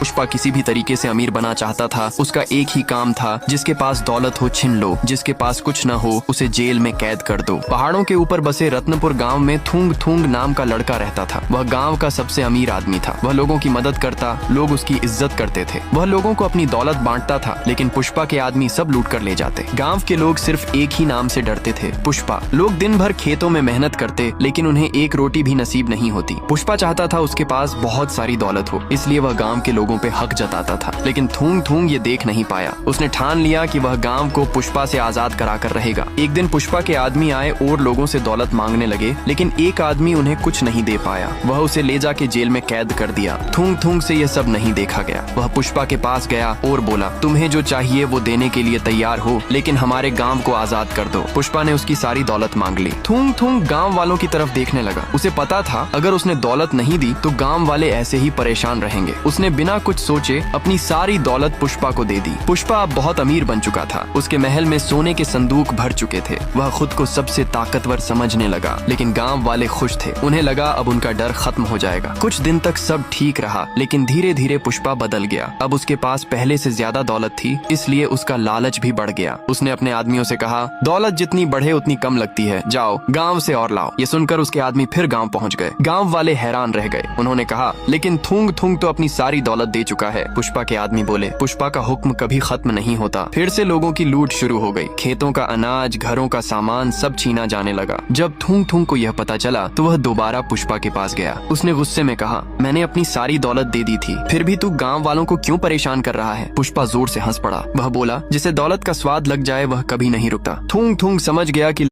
पुष्पा किसी भी तरीके से अमीर बना चाहता था। उसका एक ही काम था, जिसके पास दौलत हो छीन लो, जिसके पास कुछ न हो उसे जेल में कैद कर दो। पहाड़ों के ऊपर बसे रत्नपुर गांव में थूंग थूंग नाम का लड़का रहता था। वह गांव का सबसे अमीर आदमी था। वह लोगों की मदद करता, लोग उसकी इज्जत करते थे। वह लोगों को अपनी दौलत बांटता था, लेकिन पुष्पा के आदमी सब लूट कर ले जाते। गांव के लोग सिर्फ एक ही नाम से डरते थे, पुष्पा। लोग दिन भर खेतों में मेहनत करते, लेकिन उन्हें एक रोटी भी नसीब नहीं होती। पुष्पा चाहता था उसके पास बहुत सारी दौलत हो, इसलिए वह गांव के लोगों पे हक जताता था। लेकिन थूंग थूंग ये देख नहीं पाया। उसने ठान लिया कि वह गांव को पुष्पा से आजाद कराकर रहेगा। एक दिन पुष्पा के आदमी आए और लोगों से दौलत मांगने लगे, लेकिन एक आदमी उन्हें कुछ नहीं दे पाया। वह उसे ले जाके जेल में कैद कर दिया। थूंग थूंग से यह सब नहीं देखा गया। वह पुष्पा के पास गया और बोला, तुम्हें जो चाहिए वो देने के लिए तैयार हो, लेकिन हमारे गांव को आजाद कर दो। पुष्पा ने उसकी सारी दौलत मांग ली। थूंग थूंग गांव वालों की तरफ देखने लगा। उसे पता था अगर उसने दौलत नहीं दी तो गांव वाले ऐसे ही परेशान रहेंगे। उसने बिना कुछ सोचे अपनी सारी दौलत पुष्पा को दे दी। पुष्पा अब बहुत अमीर बन चुका था। उसके महल में सोने के संदूक भर चुके थे। वह खुद को सबसे ताकतवर समझने लगा, लेकिन गांव वाले खुश थे। उन्हें लगा अब उनका डर खत्म हो जाएगा। कुछ दिन तक सब ठीक रहा, लेकिन धीरे धीरे पुष्पा बदल गया। अब उसके पास पहले से ज्यादा दौलत थी, इसलिए उसका लालच भी बढ़ गया। उसने अपने आदमियों से कहा, दौलत जितनी बढ़े उतनी कम लगती है, जाओ गांव से और लाओ। ये सुनकर उसके आदमी फिर गांव पहुंच गए। गांव वाले हैरान रह गए। उन्होंने कहा, लेकिन थूंग थूंग तो अपनी सारी दौलत दे चुका है। पुष्पा के आदमी बोले, पुष्पा का हुक्म कभी खत्म नहीं होता। फिर से लोगों की लूट शुरू हो गई। खेतों का अनाज, घरों का सामान सब छीना जाने लगा। जब थूंग थूंग को यह पता चला तो वह दोबारा पुष्पा के पास गया। उसने गुस्से में कहा, मैंने अपनी सारी दौलत दे दी थी, फिर भी तू गांव वालों को क्यों परेशान कर रहा है? पुष्पा जोर से हंस पड़ा। वह बोला, जिसे दौलत का स्वाद लग जाए वह कभी नहीं रुकता। थूंग थूंग समझ गया कि